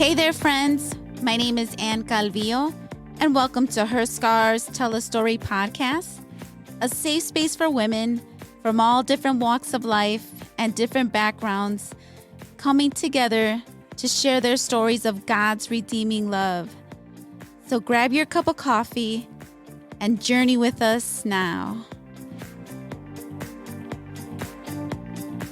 Hey there, friends. My name is Ann Calvillo, and welcome to Her Scars Tell a Story podcast, a safe space for women from all different walks of life and different backgrounds coming together to share their stories of God's redeeming love. So grab your cup of coffee and journey with us now.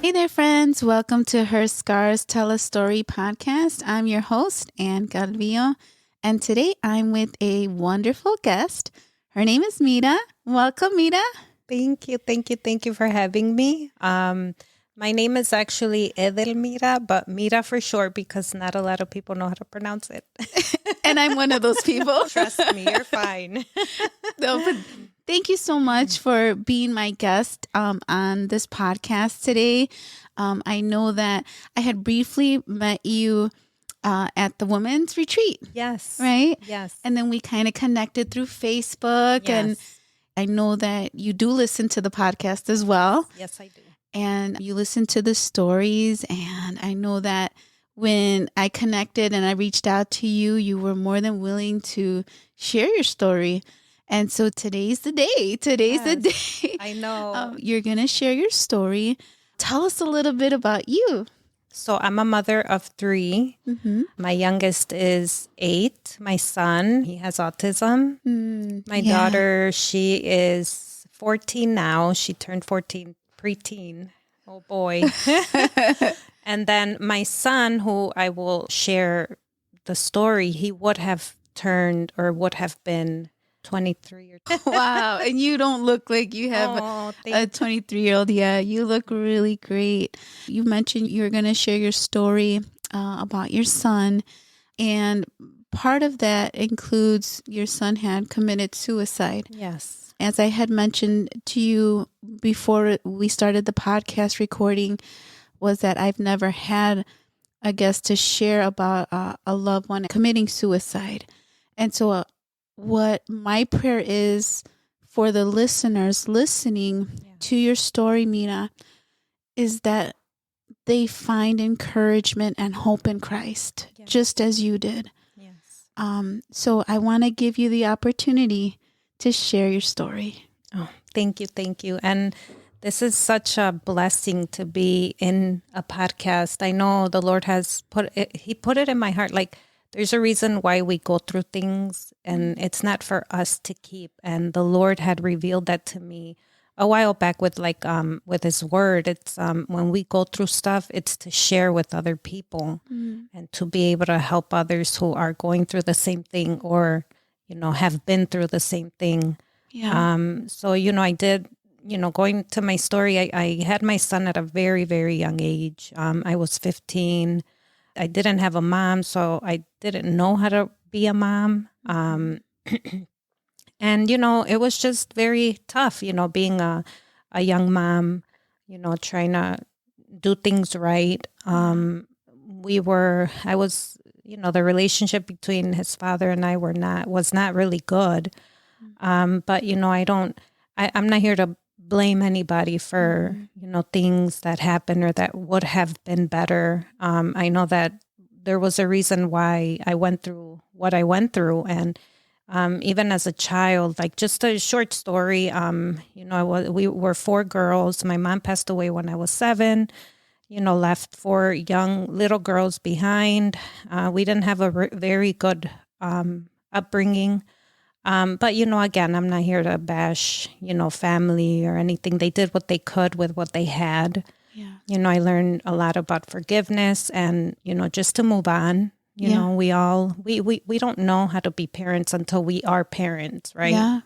Hey there, friends. Welcome to Her Scars Tell a Story podcast. I'm your host, Ann Calvillo, and today I'm with a wonderful guest. Her name is Mira. Welcome, Mira. Thank you for having me. My name is actually Edelmira, but Mira for short because not a lot of people know how to pronounce it. And I'm one of those people. Trust me, you're fine. No, but thank you so much for being my guest on this podcast today. I know that I had briefly met you at the women's retreat. Yes. Right? Yes. And then we kind of connected through Facebook. Yes. And I know that you do listen to the podcast as well. Yes, I do. And you listen to the stories. And I know that when I connected and I reached out to you, you were more than willing to share your story. And so today's the day. Today's the day. I know. You're going to share your story. Tell us a little bit about you. So I'm a mother of 3. Mm-hmm. My youngest is 8. My son, he has autism. My daughter, she is 14 now. She turned 14 preteen. Oh boy. And then my son, who I will share the story, he would have turned or would have been 23 or Wow. And you don't look like you have a 23-year-old. Yeah, you look really great. You mentioned you're going to share your story about your son. And part of that includes your son had committed suicide. Yes. As I had mentioned to you before we started the podcast recording, was that I've never had a guest to share about a loved one committing suicide. And so what my prayer is for the listeners listening to your story, Mira, is that they find encouragement and hope in Christ, just as you did. Yes. So I want to give you the opportunity to share your story. Oh, thank you. And this is such a blessing to be in a podcast. I know the Lord has put it in my heart. Like, there's a reason why we go through things, and it's not for us to keep. And the Lord had revealed that to me a while back with with His Word. It's when we go through stuff, it's to share with other people and to be able to help others who are going through the same thing or have been through the same thing. Yeah. So I did. Going to my story, I had my son at a very, very young age. I was 15. I didn't have a mom, so I didn't know how to be a mom. And, it was just very tough, being a young mom, trying to do things right. The relationship between his father and I was not really good. But, I'm not here to blame anybody for, things that happened or that would have been better. I know that there was a reason why I went through what I went through. And even as a child, like just a short story, we were 4 girls. My mom passed away when I was 7, left 4 young little girls behind. We didn't have a very good upbringing. But, again, I'm not here to bash, family or anything. They did what they could with what they had. Yeah. I learned a lot about forgiveness and, just to move on. We don't know how to be parents until we are parents, right? Yeah.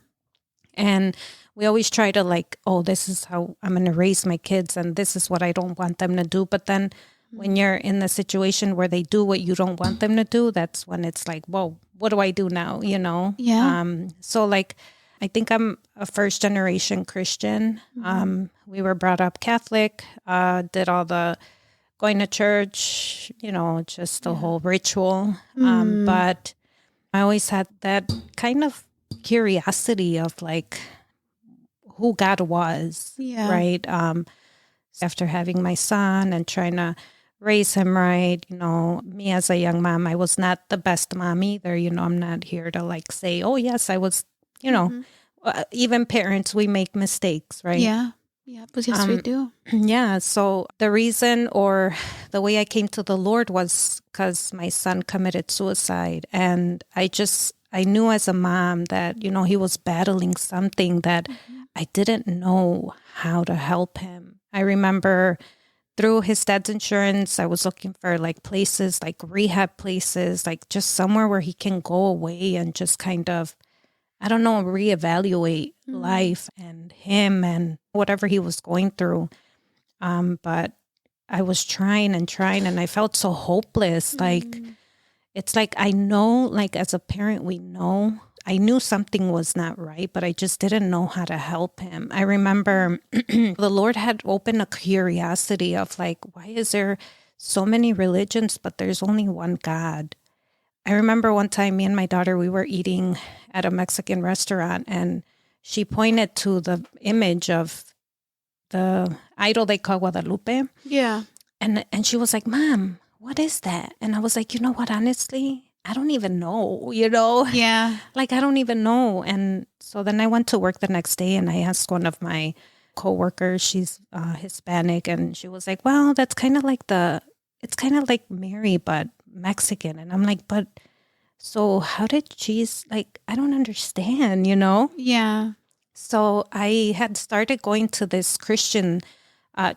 And we always try to this is how I'm going to raise my kids and this is what I don't want them to do. But then when you're in the situation where they do what you don't want them to do, that's when it's like, whoa, what do I do now? Yeah. So I think I'm a first generation Christian. We were brought up Catholic, did all the going to church, just the whole ritual. But I always had that kind of curiosity of who God was, right? After having my son and trying to raise him right. Me as a young mom, I was not the best mom either. I'm not here to like say, oh, yes, I was, even parents, we make mistakes, right? Yeah. Yeah. But yes, we do. Yeah. So the reason or the way I came to the Lord was because my son committed suicide. And I knew as a mom that, he was battling something that I didn't know how to help him. I remember through his dad's insurance, I was looking for like places, like rehab places, like just somewhere where he can go away and just kind of, I don't know, reevaluate life and him and whatever he was going through. But I was trying and I felt so hopeless. Like, it's like, I know, like as a parent, I knew something was not right, but I just didn't know how to help him. I remember the Lord had opened a curiosity of like, why is there so many religions, but there's only one God? I remember one time me and my daughter, we were eating at a Mexican restaurant and she pointed to the image of the idol they call Guadalupe. Yeah. And she was like, Mom, what is that? And I was like, you know what, honestly, I don't even know, Yeah. like, I don't even know. And so then I went to work the next day and I asked one of my coworkers, she's Hispanic, and she was like, well, it's kind of like Mary, but Mexican. And I'm like, but so how did Jesus, like, I don't understand, Yeah. So I had started going to this Christian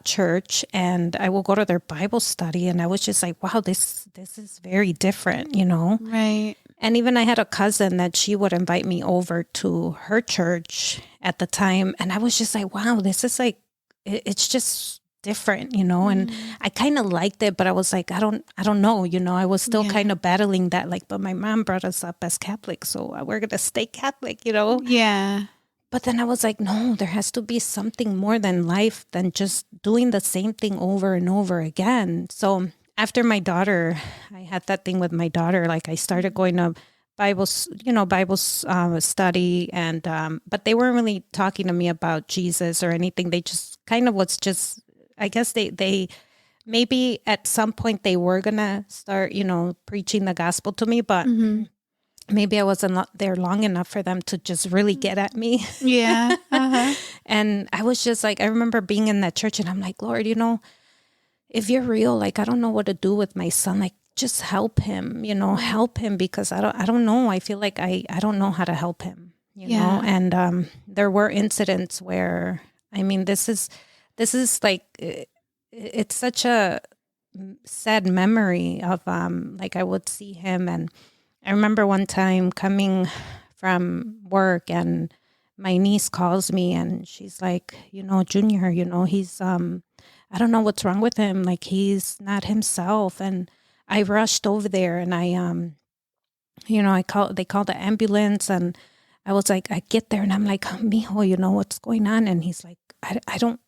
church and I will go to their Bible study. And I was just like, wow, this is very different, Right. And even I had a cousin that she would invite me over to her church at the time. And I was just like, wow, this is like, it's just different, and I kind of liked it, but I was like, I don't know, I was still kind of battling that, like, but my mom brought us up as Catholic, so we're going to stay Catholic, Yeah. But then I was like, no, there has to be something more than life than just doing the same thing over and over again. So after my daughter, I had that thing with my daughter, like I started going to Bible study, and but they weren't really talking to me about Jesus or anything. They just kind of was just, I guess they maybe at some point they were gonna start, preaching the gospel to me, but maybe I wasn't there long enough for them to just really get at me. Yeah. Uh-huh. And I was just like, I remember being in that church and I'm like, Lord, if you're real, like, I don't know what to do with my son. Like, just help him, help him, because I don't know. I feel like I don't know how to help him, know? And there were incidents where, I mean, this is like, it's such a sad memory of, like, I would see him. And I remember one time coming from work and my niece calls me and she's like, Junior, he's, I don't know what's wrong with him. Like, he's not himself. And I rushed over there and they called the ambulance, and I was like, I get there and I'm like, mijo, what's going on? And he's like, I don't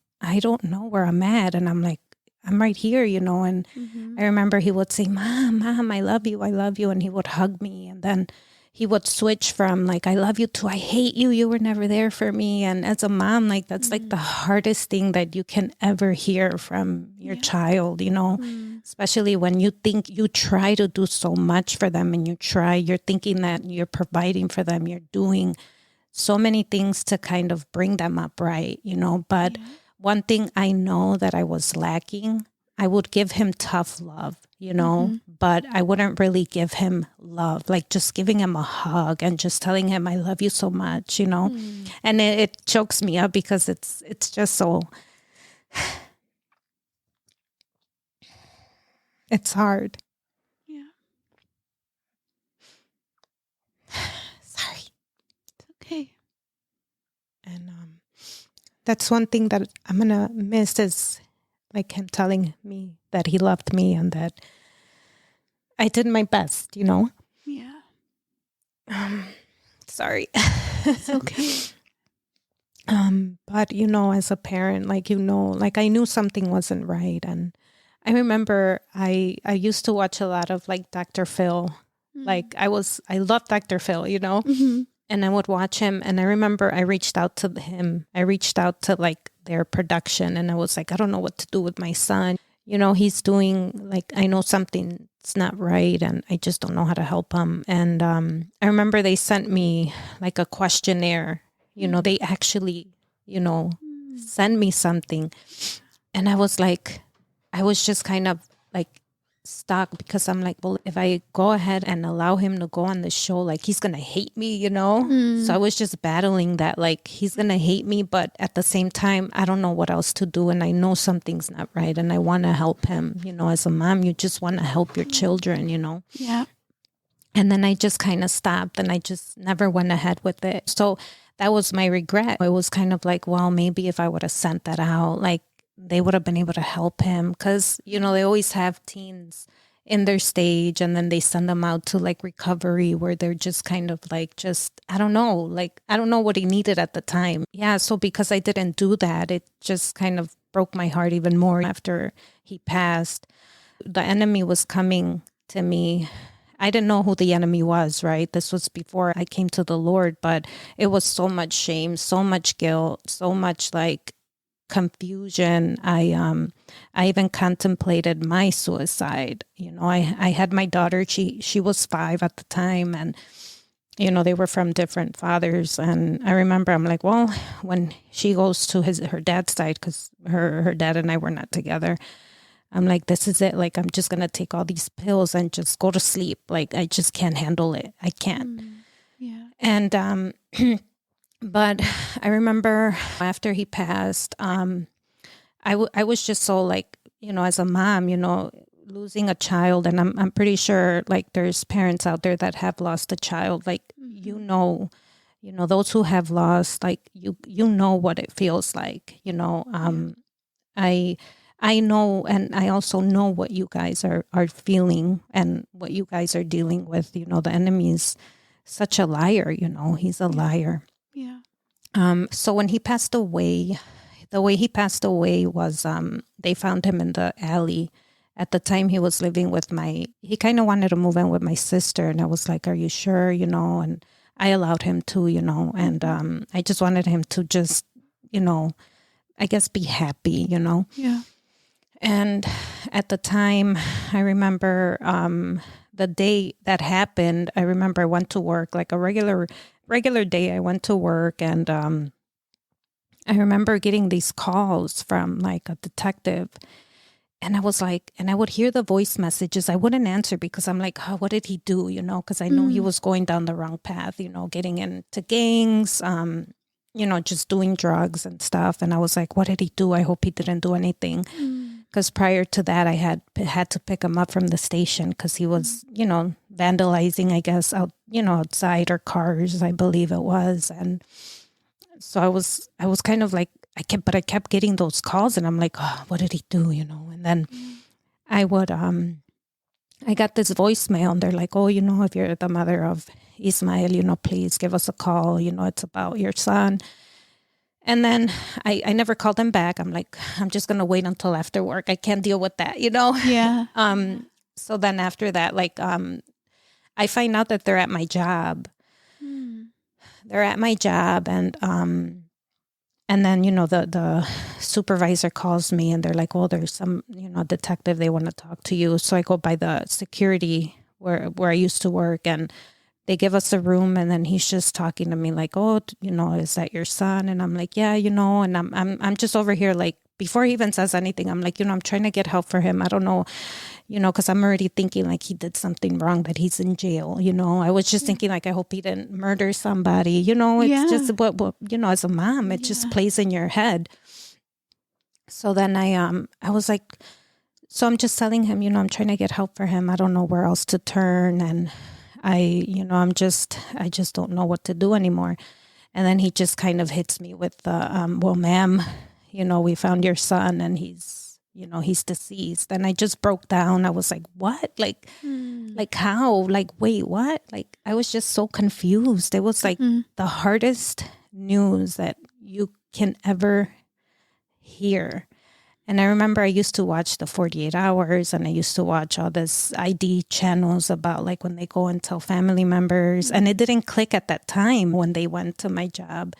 know where I'm at. And I'm like, I'm right here, and I remember he would say, Mom, I love you. And he would hug me. And then he would switch from like, I love you to I hate you. You were never there for me. And as a mom, like, that's like the hardest thing that you can ever hear from your child, especially when you think you try to do so much for them and you're thinking that you're providing for them. You're doing so many things to kind of bring them up right, but one thing I know that I was lacking, I would give him tough love, but I wouldn't really give him love, like just giving him a hug and just telling him, I love you so much, and it chokes me up because it's just so, it's hard. Yeah. Sorry. It's okay. And that's one thing that I'm going to miss is like him telling me that he loved me and that I did my best, Yeah. Sorry. It's okay. But as a parent, like, like I knew something wasn't right. And I remember I used to watch a lot of like Dr. Phil. Like I loved Dr. Phil, and I would watch him. And I remember I reached out to him. I reached out to like their production and I was like, I don't know what to do with my son. he's doing, like, I know something's not right and I just don't know how to help him. And I remember they sent me like a questionnaire. They actually, sent me something. And I was just kind of like stuck, because I'm like, well, if I go ahead and allow him to go on the show, like, he's going to hate me, So I was just battling that, like, he's going to hate me, but at the same time, I don't know what else to do. And I know something's not right and I want to help him. As a mom, you just want to help your children, Yeah. And then I just kind of stopped and I just never went ahead with it. So that was my regret. It was kind of like, well, maybe if I would have sent that out, like, they would have been able to help him, because, they always have teens in their stage and then they send them out to like recovery, where they're just kind of like, I don't know what he needed at the time. Yeah. So because I didn't do that, it just kind of broke my heart even more after he passed. The enemy was coming to me. I didn't know who the enemy was, right? This was before I came to the Lord, but it was so much shame, so much guilt, so much like confusion. I even contemplated my suicide. I had my daughter, she was 5 at the time, and they were from different fathers. And I remember I'm like, well, when she goes to her dad's side, because her dad and I were not together, I'm like, this is it. Like, I'm just gonna take all these pills and just go to sleep. Like, I just can't handle it. I can't. Yeah. And but I remember after he passed, I was just so like, as a mom, losing a child. And I'm pretty sure like there's parents out there that have lost a child. Like, those who have lost, like, you know what it feels like, I know, and I also know what you guys are feeling and what you guys are dealing with. The enemy is such a liar, he's a liar. Yeah. So when he passed away, the way he passed away was, they found him in the alley. At the time he was living with he kind of wanted to move in with my sister. And I was like, are you sure? And I allowed him to, and I just wanted him to just, I guess be happy, Yeah. And at the time, I remember the day that happened, I remember I went to work, like a regular day. I went to work, and I remember getting these calls from like a detective. And I was like, and I would hear the voice messages. I wouldn't answer because I'm like, oh, what did he do? Because I know he was going down the wrong path, getting into gangs, just doing drugs and stuff. And I was like, what did he do? I hope he didn't do anything. Because prior to that, I had to pick him up from the station because he was, vandalizing, I guess, outside our cars, I believe it was. And so I was kind of like, I kept getting those calls, and I'm like, oh, what did he do? And then I got this voicemail, and they're like, oh, if you're the mother of Ismael, please give us a call. It's about your son. And then I never called them back. I'm like, I'm just going to wait until after work. I can't deal with that, Yeah. So then after that, like, I find out that they're at my job. They're at my job, and then, the supervisor calls me, and they're like, oh, there's some, detective, they want to talk to you. So I go by the security where I used to work, and they give us a room, and then he's just talking to me like, oh, is that your son? And I'm like, yeah, and I'm just over here, like, before he even says anything, I'm like, I'm trying to get help for him. I don't know, because I'm already thinking like he did something wrong, that he's in jail. I was just thinking like, I hope he didn't murder somebody. It's just what as a mom, it just plays in your head. So then I was like, so I'm just telling him, I'm trying to get help for him. I don't know where else to turn, and I just don't know what to do anymore. And then he just kind of hits me with the, well, ma'am, we found your son, and he's deceased. And I just broke down. I was like, what? Like how? Like, wait, what? Like, I was just so confused. It was like the hardest news that you can ever hear. And I remember I used to watch the 48 Hours, and I used to watch all this ID channels about like when they go and tell family members. And it didn't click at that time when they went to my job.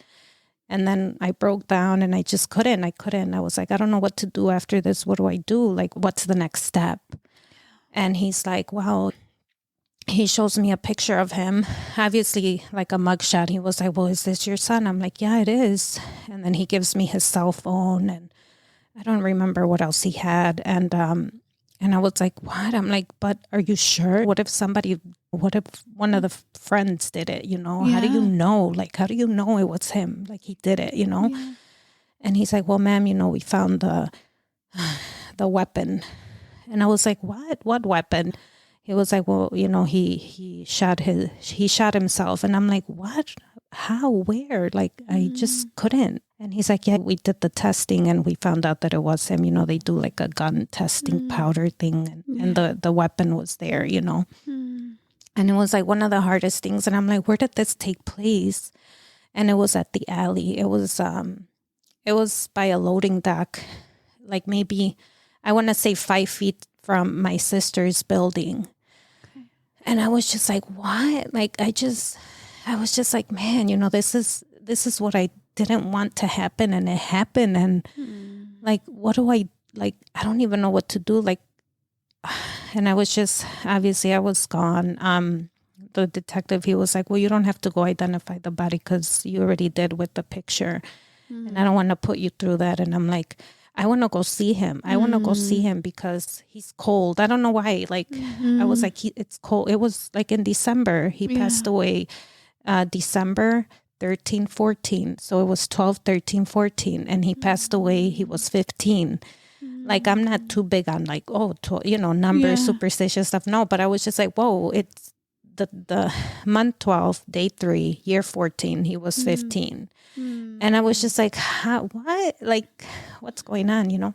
And then I broke down and I just couldn't. I was like, I don't know what to do after this. What do I do? Like, what's the next step? And he's like, well, he shows me a picture of him, obviously like a mugshot. He was like, well, is this your son? I'm like, yeah, it is. And then he gives me his cell phone, and I don't remember what else he had. And I was like, what? I'm like, but are you sure? What if one of the friends did it, How do you know? Like, how do you know it was him? Like, he did it, Yeah. And he's like, well, ma'am, we found the weapon. And I was like, what weapon? He was like, well, he shot himself. And I'm like, what? How? Where? Like, I just couldn't. And he's like, yeah, we did the testing and we found out that it was him. They do like a gun testing powder thing, and the weapon was there, And it was like one of the hardest things. And I'm like, where did this take place? And it was at the alley. It was by a loading dock, like maybe, I want to say 5 feet from my sister's building. Okay. And I was just like, what? Like, I was just like, man, this is what I didn't want to happen, and it happened. And like, what do I don't even know what to do. Like, and I was just, obviously I was gone. The detective, he was like, well, you don't have to go identify the body because you already did with the picture. And I don't want to put you through that. And I'm like, I want to go see him. I want to go see him because he's cold. I don't know why. Like, I was like, it's cold. It was like in December. He passed away December 13, 14. So it was 12, 13, 14. And he passed away. He was 15. Like, I'm not too big on like, numbers, superstitious stuff. No, but I was just like, whoa, it's the month 12, day 3, year 14. He was 15. And I was just like, what? Like, what's going on,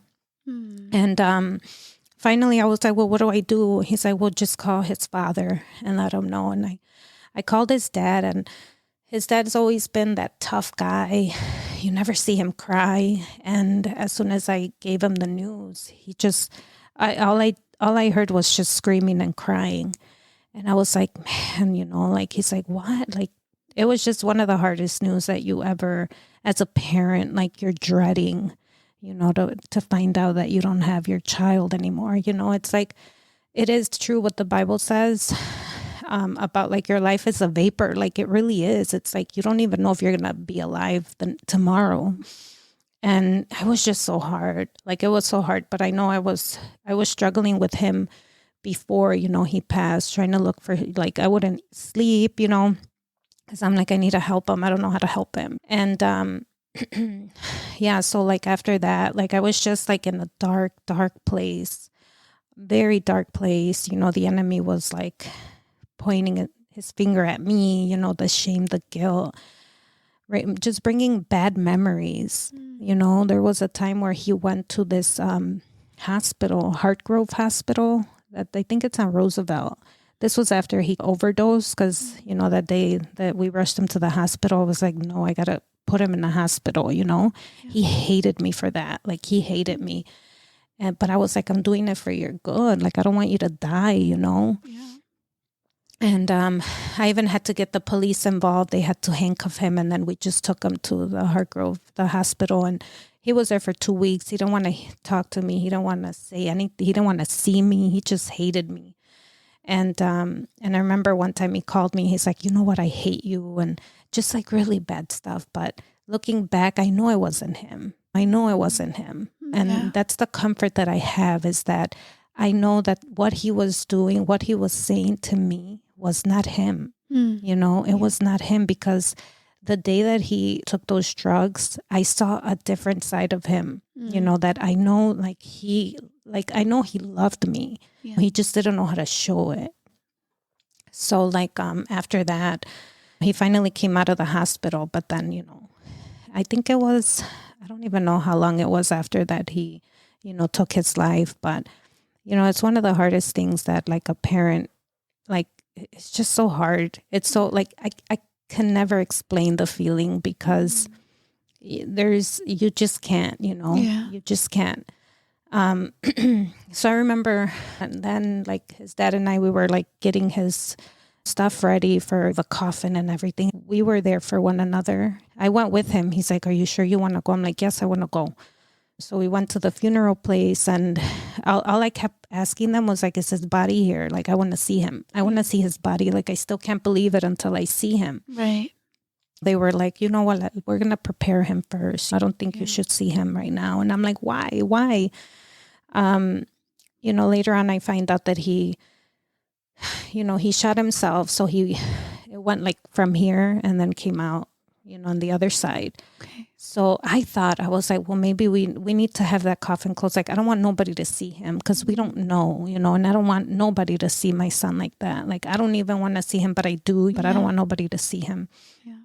And finally I was like, well, what do I do? He's like, well, just call his father and let him know. And I called his dad, and his dad's always been that tough guy. You never see him cry. And as soon as I gave him the news, he just, all I heard was just screaming and crying. And I was like, man, like, he's like, what? Like, it was just one of the hardest news that you ever, as a parent, like, you're dreading, to find out that you don't have your child anymore. It's like, it is true what the Bible says about like your life is a vapor. Like, it really is. It's like, you don't even know if you're going to be alive tomorrow. And it was just so hard. Like, it was so hard. But I know I was struggling with him before, he passed, trying to look for, like, I wouldn't sleep, because I'm like, I need to help him. I don't know how to help him. And yeah, so like after that, like, I was just like in a dark, dark place, very dark place. The enemy was like pointing his finger at me, the shame, the guilt, right? Just bringing bad memories. There was a time where he went to this hospital, Hartgrove Hospital, that I think it's on Roosevelt. This was after he overdosed, because, that day that we rushed him to the hospital, I was like, no, I got to put him in the hospital, He hated me for that. Like, he hated me. But I was like, I'm doing it for your good. Like, I don't want you to die, Yeah. And I even had to get the police involved. They had to handcuff him, and then we just took him to the the hospital, and he was there for 2 weeks. He didn't want to talk to me. He didn't want to say anything. He didn't want to see me. He just hated me. And I remember one time he called me. He's like, you know what? I hate you, and just like really bad stuff. But looking back, I know it wasn't him. I know it wasn't him. And that's the comfort that I have, is that I know that what he was doing, what he was saying to me was not him. It was not him, because the day that he took those drugs, I saw a different side of him, that I know, I know he loved me. Yeah. He just didn't know how to show it. So like, after that, he finally came out of the hospital, but then, I think it was, I don't even know how long it was after that he, took his life. But, it's one of the hardest things that, like, a parent, like, it's just so hard. It's so, like, I can never explain the feeling, because you just can't, you just can't. So I remember, and then like his dad and I, we were like getting his stuff ready for the coffin and everything. We were there for one another. I went with him. He's like, are you sure you want to go? I'm like, yes, I want to go. So we went to the funeral place, and all I kept asking them was like, is his body here? Like, I want to see him. I want to see his body. Like, I still can't believe it until I see him. Right. They were like, you know what? We're going to prepare him first. I don't think you should see him right now. And I'm like, why? Why? Later on, I find out that he shot himself. So it went like from here and then came out, on the other side. Okay. So I was like, well, maybe we need to have that coffin closed. Like, I don't want nobody to see him because we don't know, and I don't want nobody to see my son like that. Like, I don't even want to see him, but I do, but I don't want nobody to see him. Yeah.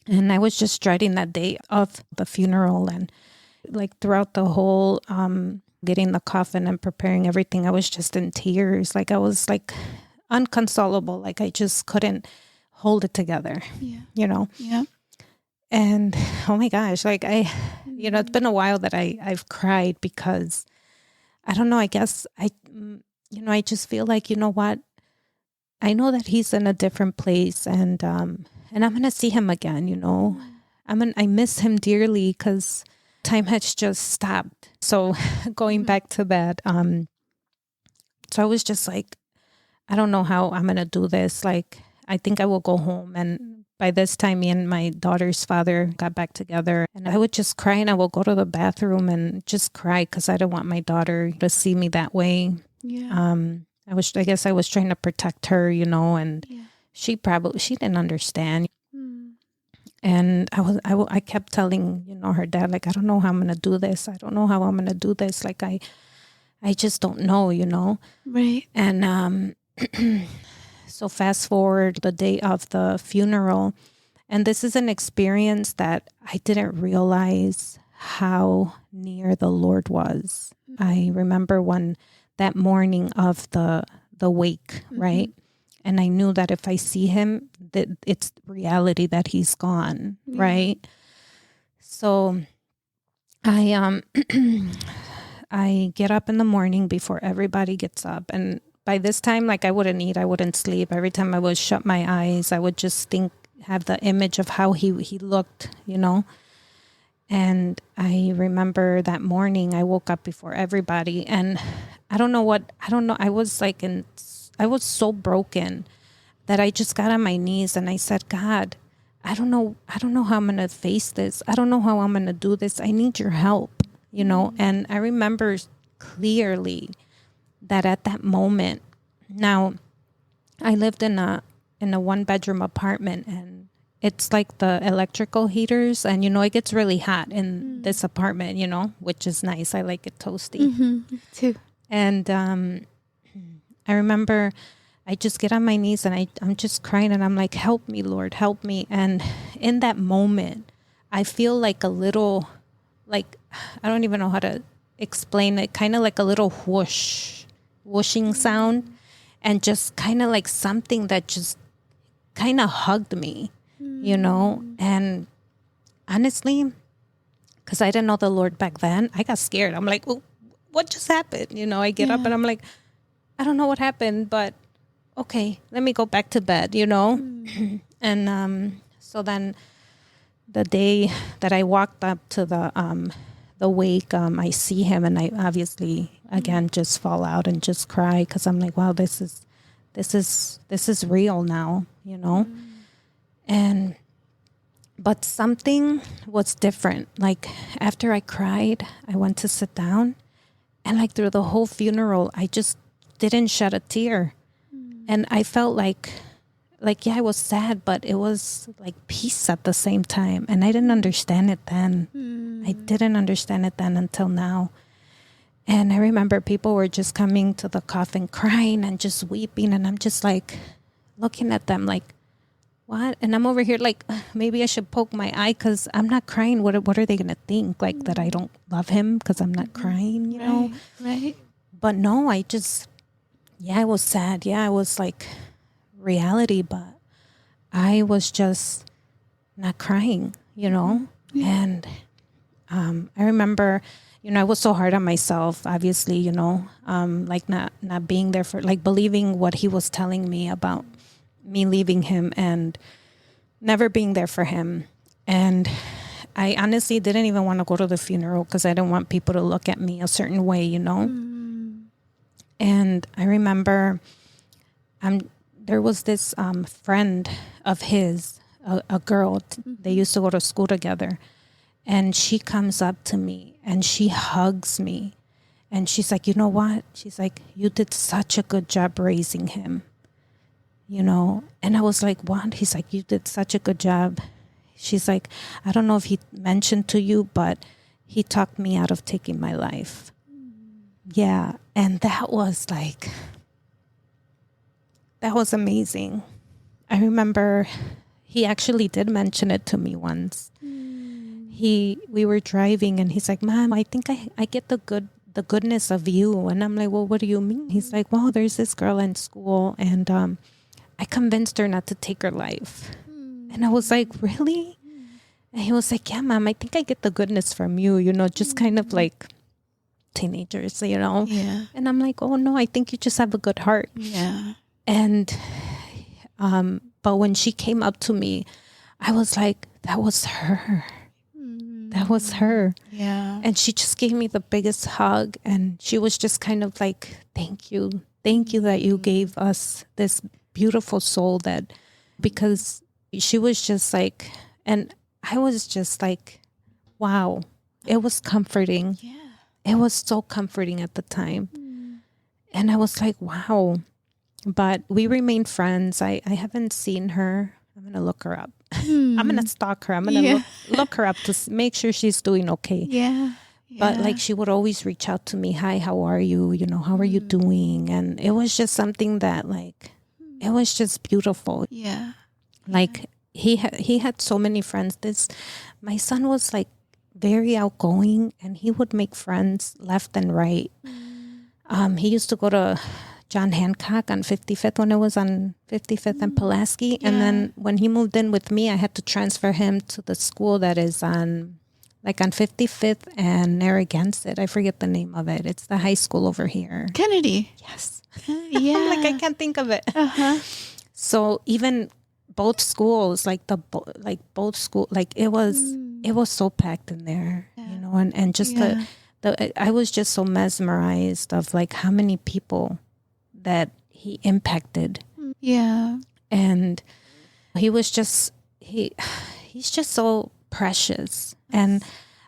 And I was just dreading that day of the funeral, and like throughout the whole, getting the coffin and preparing everything, I was just in tears. Like, I was like unconsolable. Like, I just couldn't hold it together, Yeah. And oh my gosh, like it's been a while that I've cried because I don't know, I guess I just feel like, you know what? I know that he's in a different place, and I'm going to see him again, I miss him dearly because time has just stopped. So going back to that, so I was just like, I don't know how I'm going to do this. Like, I think I will go home. And by this time, me and my daughter's father got back together, and I would just cry, and I will go to the bathroom and just cry because I didn't want my daughter to see me that way. Yeah. I guess I was trying to protect her, and she didn't understand. And I kept telling, her dad, like, I don't know how I'm going to do this. I don't know how I'm going to do this. Like, I just don't know, Right. And, so fast forward the day of the funeral, and this is an experience that I didn't realize how near the Lord was. I remember that morning of the wake, right? And I knew that if I see him, that it's reality that he's gone, right? So I I get up in the morning before everybody gets up, and by this time, like, I wouldn't eat, I wouldn't sleep. Every time I would shut my eyes, I would just have the image of how he looked, And I remember that morning I woke up before everybody, and I don't know. I was like, I was so broken that I just got on my knees and I said, God, I don't know how I'm going to face this. I don't know how I'm going to do this. I need your help, And I remember clearly that at that moment, now I lived in a 1-bedroom apartment, and it's like the electrical heaters, and it gets really hot in this apartment, which is nice. I like it toasty. Me too. And I remember I just get on my knees and I'm just crying, and I'm like, help me, Lord, help me. And in that moment, I feel like a little, like, I don't even know how to explain it, kind of like a little whooshing sound, and just kind of like something that just kind of hugged me, and honestly, because I didn't know the Lord back then, I got scared. I'm like, well, what just happened? I get up and I'm like, I don't know what happened, but okay, let me go back to bed, And so then the day that I walked up to the wake, I see him, and I obviously again just fall out and just cry because I'm like, wow, this is real now, And but something was different. Like, after I cried, I went to sit down, and like through the whole funeral, I just didn't shed a tear. And I felt like, yeah, I was sad, but it was like peace at the same time. And I didn't understand it then. I didn't understand it then until now. And I remember people were just coming to the coffin crying and just weeping. And I'm just like looking at them like, what? And I'm over here like, maybe I should poke my eye because I'm not crying. What are they going to think? Like, that I don't love him because I'm not crying, you know? Right. But no, I was sad. Yeah, I was like reality, but I was just not crying, And I remember, I was so hard on myself, obviously, like not being there for, like, believing what he was telling me about me leaving him and never being there for him. And I honestly didn't even want to go to the funeral because I didn't want people to look at me a certain way, you know. And I remember there was this friend of his, a girl, they used to go to school together. And she comes up to me and she hugs me. And she's like, you know what? She's like, you did such a good job raising him, you know? And I was like, what? He's like, you did such a good job. She's like, I don't know if he mentioned to you, but he talked me out of taking my life. Yeah. And that was amazing. I remember he actually did mention it to me once. We were driving and he's like, Mom, I think I get the goodness of you. And I'm like, well, what do you mean? He's like, well, there's this girl in school and I convinced her not to take her life. And I was like, really? And he was like, yeah, Mom, I think I get the goodness from you, you know, just kind of like teenagers, you know? Yeah. And I'm like, oh no, I think you just have a good heart. Yeah. And, but when she came up to me, I was like, that was her. That was her. Yeah. And she just gave me the biggest hug. And she was just kind of like, thank you. Thank you that you gave us this beautiful soul because she was just like, and I was just like, wow, it was comforting. Yeah. It was so comforting at the time. And I was like, wow. But we remained friends. I haven't seen her. I'm going to look her up. I'm going to stalk her. I'm going to look her up to make sure she's doing okay. Yeah. But like she would always reach out to me. Hi, how are you? You know, how are you doing? And it was just something that like, it was just beautiful. Yeah. Like he had so many friends. My son was like very outgoing and he would make friends left and right. He used to go to John Hancock on 55th when it was on 55th and Pulaski. Yeah. And then when he moved in with me, I had to transfer him to the school that is on 55th and Narragansett. I forget the name of it. It's the high school over here. Kennedy. Yes. Yeah. I'm like, I can't think of it. So even both schools, both school, like it was so packed in there, you know, and just I was just so mesmerized of like how many people that he impacted. Yeah. And he was just, he's just so precious. And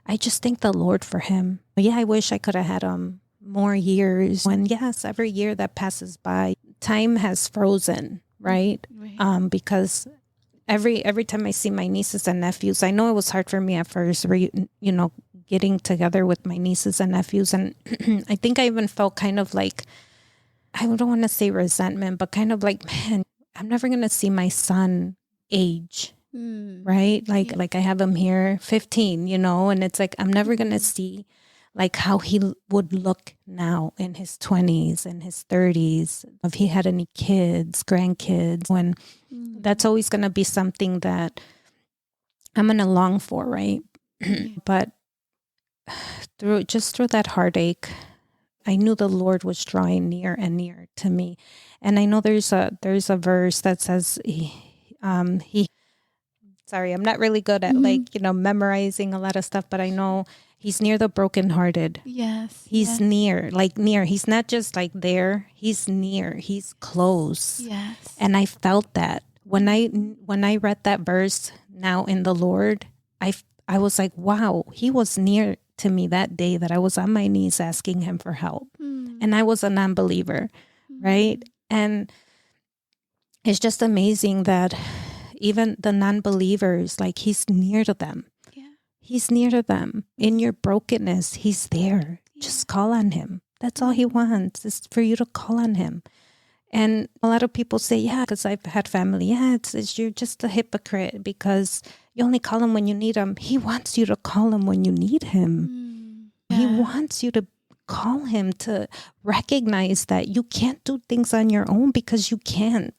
I just thank the Lord for him. Yeah, I wish I could have had more years. And yes, every year that passes by, time has frozen, right? Because every time I see my nieces and nephews, I know it was hard for me at first, you know, getting together with my nieces and nephews. And I think I even felt kind of like, I don't want to say resentment, but kind of like, man, I'm never going to see my son age, right? Like I have him here, 15, you know, and it's like, I'm never going to see like how he would look now in his 20s and his 30s, if he had any kids, grandkids, when that's always going to be something that I'm going to long for, right? But through that heartache, I knew the Lord was drawing near and near to me. And I know there's a verse that says sorry, I'm not really good at like, you know, memorizing a lot of stuff, but I know he's near the brokenhearted. Yes. He's near. He's not just like there, he's near, he's close. Yes. And I felt that when I read that verse now in the Lord, I was like, wow, he was near to me that day that I was on my knees asking him for help. And I was a non-believer, right? And it's just amazing that even the non-believers, like he's near to them. Yeah. He's near to them. In your brokenness, he's there. Yeah. Just call on him. That's all he wants, is for you to call on him. And a lot of people say, yeah, because I've had family. Yeah, it's you're just a hypocrite because you only call him when you need him. He wants you to call him when you need him. Yeah. He wants you to call him, to recognize that you can't do things on your own because you can't.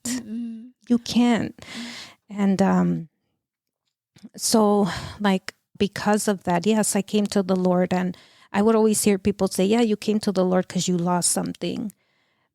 You can't. And so like because of that, yes, I came to the Lord, and I would always hear people say, yeah, you came to the Lord because you lost something.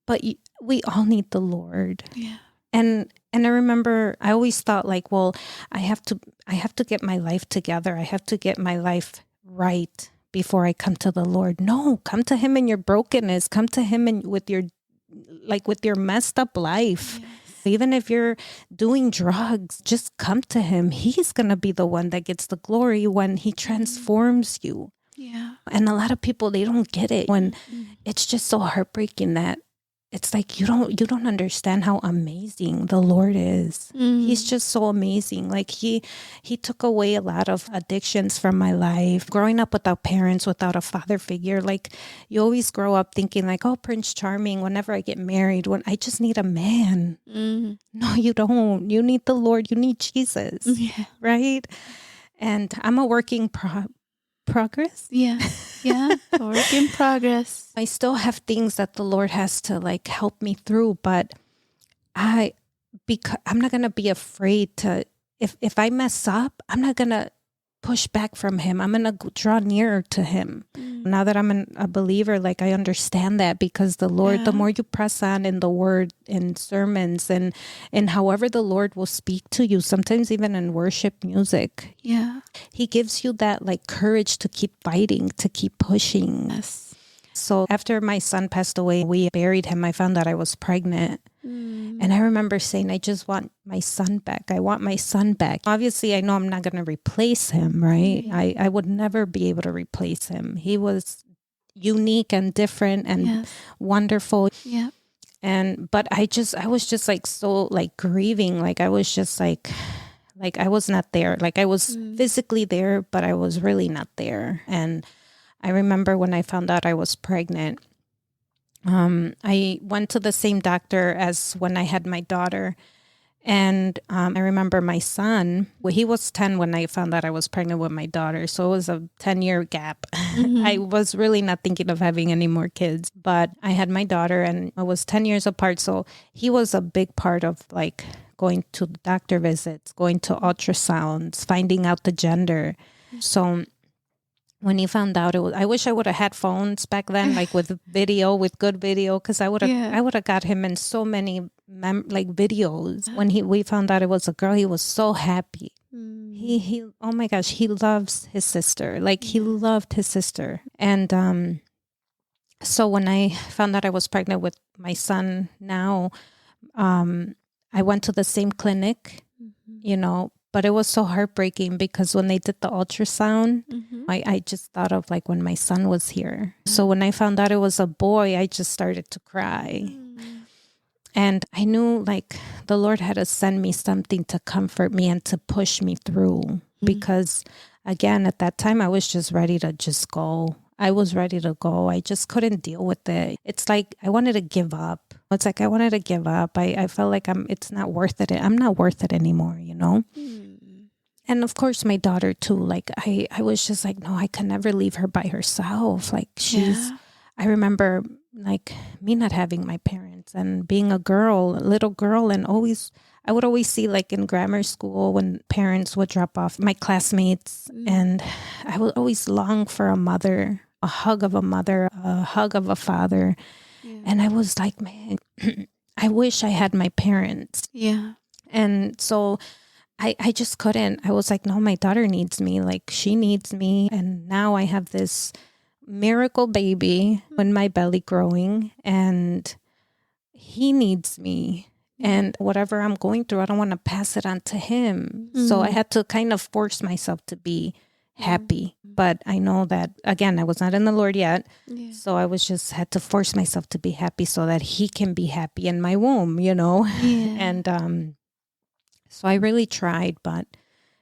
But we all need the Lord. Yeah. And And I remember I always thought like, well, I have to get my life together. I have to get my life right before I come to the Lord. No, come to him in your brokenness. Come to him with your messed up life. Yes. Even if you're doing drugs, just come to him. He's going to be the one that gets the glory when he transforms you. Yeah. And a lot of people, they don't get it when it's just so heartbreaking that it's like you don't understand how amazing the Lord is. He's just so amazing. Like he took away a lot of addictions from my life. Growing up without parents, without a father figure, like you always grow up thinking like, oh, Prince Charming, whenever I get married, when I just need a man. No, you don't. You need the Lord. You need Jesus. Yeah. Right? And I'm a working progress. Yeah. Yeah. Work in progress. I still have things that the Lord has to like help me through, but I'm not going to be afraid to, if I mess up, I'm not going to push back from him. I'm going to draw nearer to him. Now that I'm a believer, like I understand that because the Lord, the more you press on in the word, in sermons and however the Lord will speak to you, sometimes even in worship music. Yeah. He gives you that like courage to keep fighting, to keep pushing. Yes. So after my son passed away, we buried him. I found out I was pregnant. And I remember saying, I just want my son back. I want my son back. Obviously, I know I'm not going to replace him, right? I would never be able to replace him. He was unique and different and wonderful. Yeah. But I was just like, so like grieving. Like I was just like I was not there. Like I was physically there, but I was really not there. And I remember when I found out I was pregnant, I went to the same doctor as when I had my daughter. And I remember my son, well, he was 10 when I found out I was pregnant with my daughter. So it was a 10-year gap. I was really not thinking of having any more kids, but I had my daughter and I was 10 years apart. So he was a big part of like going to doctor visits, going to ultrasounds, finding out the gender. So when he found out, I wish I would have had phones back then, like with good video, because I would have got him in so many videos. When we found out it was a girl, he was so happy. He oh my gosh, he loves his sister. Like he loved his sister. And so when I found out I was pregnant with my son now, I went to the same clinic, but it was so heartbreaking because when they did the ultrasound, I just thought of like when my son was here. So when I found out it was a boy, I just started to cry. And I knew like the Lord had to send me something to comfort me and to push me through. Because again, at that time, I was just ready to just go. I was ready to go. I just couldn't deal with it. It's like I wanted to give up. It's like I wanted to give up. I felt like it's not worth it. I'm not worth it anymore, And of course, my daughter too. Like I was just like, no, I can never leave her by herself. Like I remember like me not having my parents and being a little girl, and I would always see like in grammar school when parents would drop off my classmates, and I would always long for a mother, a hug of a mother, a hug of a father. And I was like, man, I wish I had my parents. Yeah. And so I just couldn't. I was like, no, my daughter needs me. Like she needs me. And now I have this miracle baby in my belly growing, and he needs me. And whatever I'm going through, I don't want to pass it on to him. So I had to kind of force myself to be happy. But I know that, again, I was not in the Lord yet. So I had to force myself to be happy so that he can be happy in my womb, And so I really tried, but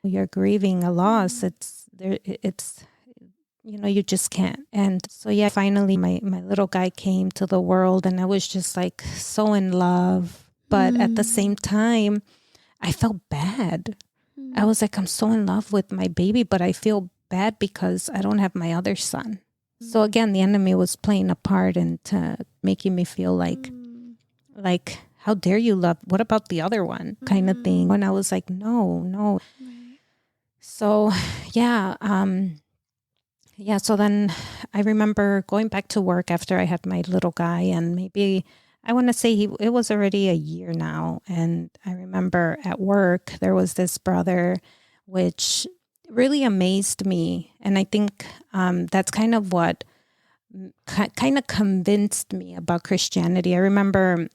you're grieving a loss. You just can't. And so, finally my little guy came to the world, and I was just like so in love. But at the same time, I felt bad. I was like, I'm so in love with my baby, but I feel bad because I don't have my other son. So again, the enemy was playing a part into making me feel like, how dare you love? What about the other one kind of thing? And I was like, no. So, so then I remember going back to work after I had my little guy, and maybe I want to say it was already a year now. And I remember at work, there was this brother, which really amazed me. And I think that's kind of what kind of convinced me about Christianity. I remember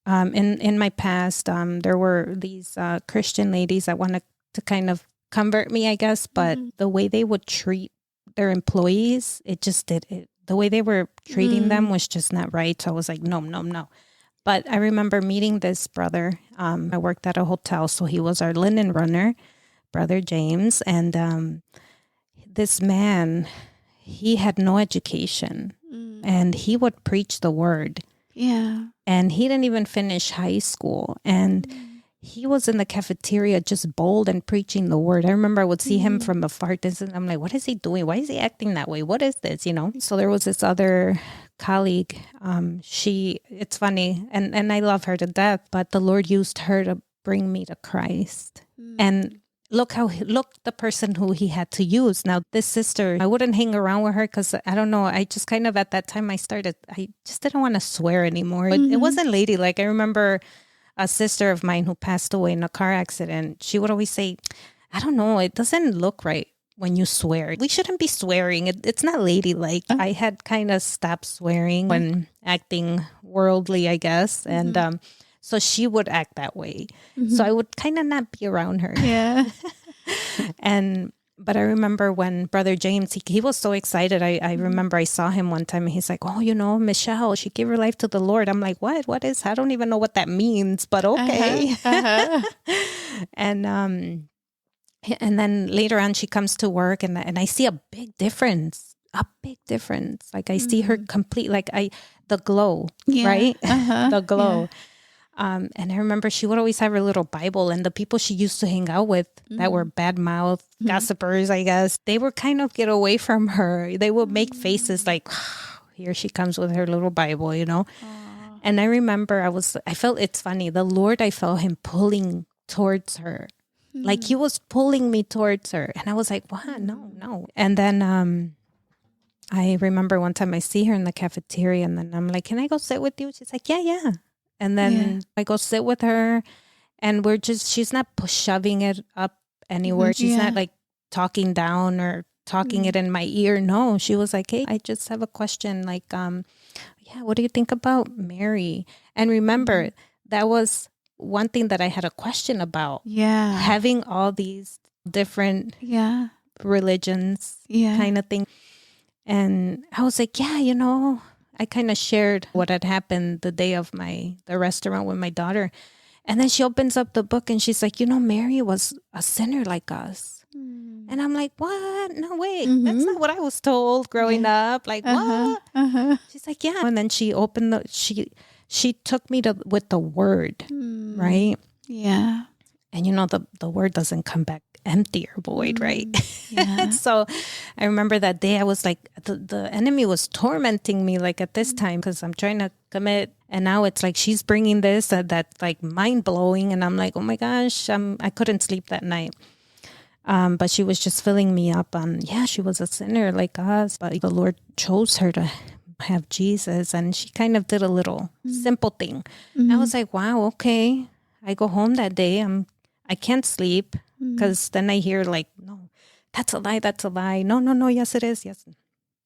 in my past, there were these Christian ladies that wanted to kind of convert me, I guess, but the way they would treat their employees, it just did it. The way they were treating them was just not right. So I was like, no, no, no. But I remember meeting this brother. I worked at a hotel, so he was our linen runner, Brother James. And this man, he had no education, and he would preach the word. Yeah. And he didn't even finish high school. And he was in the cafeteria just bold and preaching the word. I remember I would see him from afar distance. I'm like, what is he doing? Why is he acting that way? What is this? You know? So there was this other colleague. It's funny. And I love her to death, but the Lord used her to bring me to Christ. And look the person who he had to use. Now, this sister, I wouldn't hang around with her because I don't know. I just kind of at that time I just didn't want to swear anymore. It wasn't ladylike. I remember a sister of mine who passed away in a car accident. She would always say, I don't know, it doesn't look right when you swear. We shouldn't be swearing. It's not ladylike. I had kind of stopped swearing when acting worldly, I guess. And so she would act that way. So I would kind of not be around her. Yeah. But I remember when Brother James, he was so excited. I remember I saw him one time and he's like, oh, Michelle, she gave her life to the Lord. I'm like, what? What is? I don't even know what that means, but okay. And then later on, she comes to work and I see a big difference. Like I see her complete, the glow, right? The glow. Yeah. And I remember she would always have her little Bible, and the people she used to hang out with that were bad mouth gossipers, I guess, they would kind of get away from her. They would make faces like, here she comes with her little Bible, you know? And I remember I felt it's funny. The Lord, I felt him pulling towards her. Like he was pulling me towards her. And I was like, what? No. And then I remember one time I see her in the cafeteria and then I'm like, can I go sit with you? She's like, yeah. And then I go sit with her and she's not shoving it up anywhere. She's not like talking down or talking it in my ear. No, she was like, hey, I just have a question. Like, what do you think about Mary? And remember, that was one thing that I had a question about. Yeah. Having all these different religions kind of thing. And I was like, I kind of shared what had happened the day of the restaurant with my daughter. And then she opens up the book and she's like, Mary was a sinner like us. And I'm like, what? No, wait, that's not what I was told growing up. Like, what? She's like, yeah. And then she opened she took me with the word, right? Yeah. And the word doesn't come back empty or void, right? Yeah. So I remember that day I was like, the enemy was tormenting me like at this time because I'm trying to commit. And now it's like she's bringing this that's like mind blowing. And I'm like, oh my gosh, I couldn't sleep that night. But she was just filling me up on, she was a sinner like us, but the Lord chose her to have Jesus. And she kind of did a little simple thing. I was like, wow, okay. I go home that day. I can't sleep because then I hear like, no, that's a lie. No, yes, it is. Yes.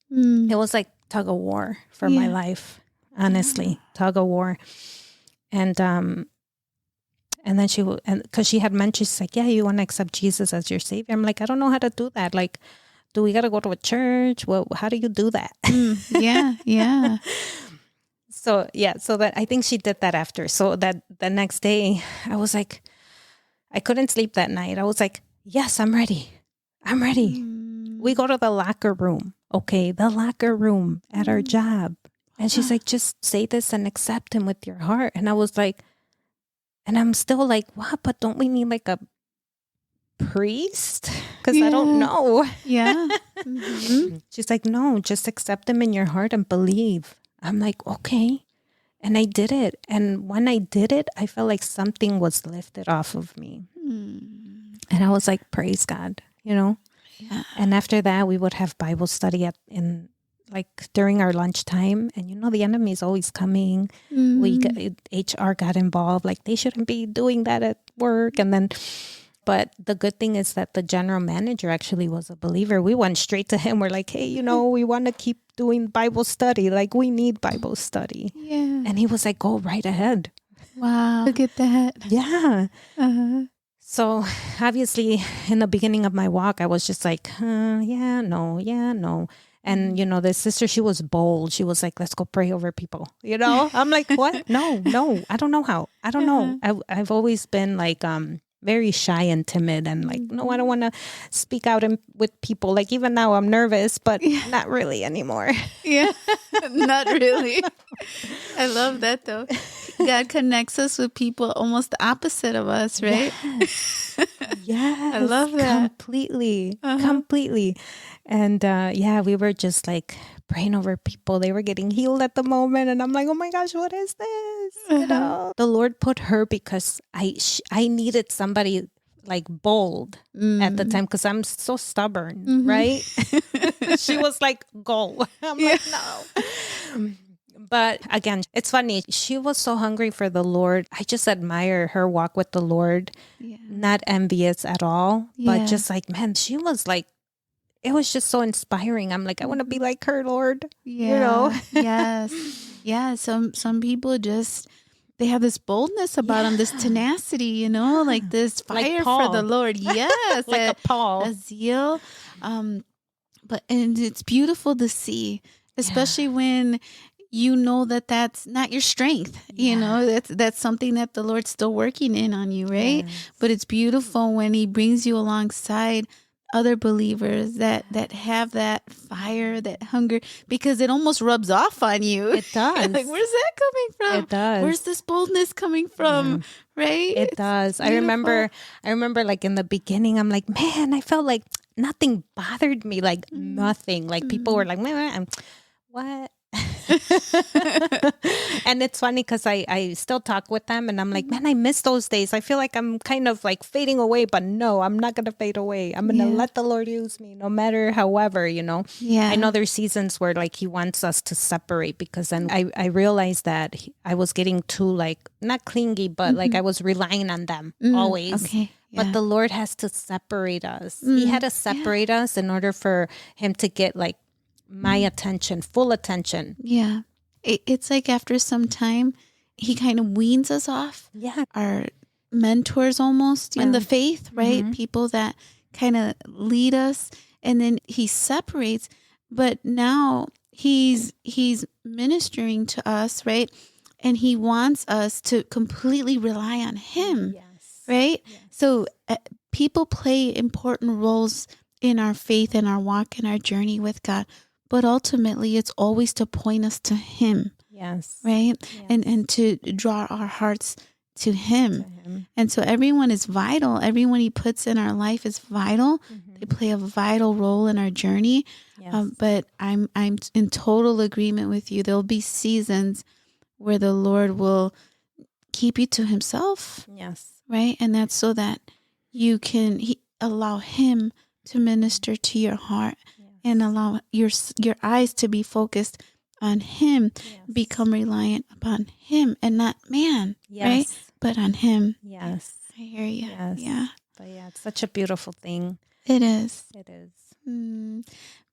It was like tug of war for my life, honestly, tug of war. And then because she had mentioned, she's like, you want to accept Jesus as your savior? I'm like, I don't know how to do that. Like, do we got to go to a church? Well, how do you do that? Yeah. So that I think she did that after. So that the next day I was like, I couldn't sleep that night. I was like, yes, I'm ready. We go to the locker room. Okay. The locker room at our job. And she's like, just say this and accept him with your heart. And I was like, and I'm still like, what? But don't we need like a priest? Because I don't know. Yeah. She's like, no, just accept him in your heart and believe. I'm like, okay. And I did it. And when I did it, I felt like something was lifted off of me. And I was like, praise God, Yeah. And after that, we would have Bible study in like during our lunchtime, and the enemy is always coming. HR got involved, like they shouldn't be doing that at work. And then, but the good thing is that the general manager actually was a believer. We went straight to him. We're like, hey, we want to keep doing Bible study. Like, we need Bible study. Yeah. And he was like, go right ahead. Wow. Look at that. Yeah. Uh-huh. So obviously in the beginning of my walk, I was just like, yeah, no. And, the sister, she was bold. She was like, let's go pray over people. I'm like, what? No, I don't know how. I don't know. I've always been like, very shy and timid and like, no, I don't want to speak out with people. Like even now I'm nervous, but not really anymore. Yeah, not really. I love that though. God connects us with people almost the opposite of us, right? Yes. I love that. Completely. And we were just like praying over people. They were getting healed at the moment. And I'm like, oh my gosh, what is this? The Lord put her because I needed somebody like bold at the time because I'm so stubborn, right? She was like, go. I'm like, no. But again, it's funny. She was so hungry for the Lord. I just admire her walk with the Lord. Yeah. Not envious at all, but just like, man, she was like, it was just so inspiring. I'm like, I want to be like her, Lord. Yeah. Yes. Yeah. Some people just, they have this boldness about them, this tenacity, like this fire like for the Lord. Yes. Like a Paul. A zeal. And it's beautiful to see, especially when that's not your strength. That's something that the Lord's still working in on you, right? Yes. But it's beautiful when he brings you alongside other believers that have that fire, that hunger, because it almost rubs off on you. It does. Like, where's that coming from? It does. Where's this boldness coming from? Yeah. Right? It does. I remember like in the beginning, I'm like, man, I felt like nothing bothered me, like nothing. Like people were like, man, what? And it's funny because I still talk with them and I'm like, man, I miss those days. I feel like I'm kind of like fading away, but no, I'm not going to fade away. I'm going to let the Lord use me no matter however, Yeah. I know there's seasons where like he wants us to separate because then I realized that I was getting too like, not clingy, but like I was relying on them always. Okay. Yeah. But the Lord has to separate us. He had to separate us in order for him to get like my attention, full attention. Yeah. It's like after some time, he kind of weans us off. Yeah. Our mentors almost in the faith, right? People that kind of lead us, and then he separates, but now he's ministering to us, right? And he wants us to completely rely on him, right? Yes. So people play important roles in our faith and our walk and our journey with God. But ultimately, it's always to point us to him. Yes. Right? Yes. And to draw our hearts to him. And so everyone is vital. Everyone he puts in our life is vital. They play a vital role in our journey. Yes. But I'm in total agreement with you. There'll be seasons where the Lord will keep you to himself. Yes. Right? And that's so that you can allow him to minister to your heart. And allow your eyes to be focused on him, become reliant upon him and not man, right? But on him. Yes. I hear you. Yes. Yeah. But it's such a beautiful thing. It is. It is.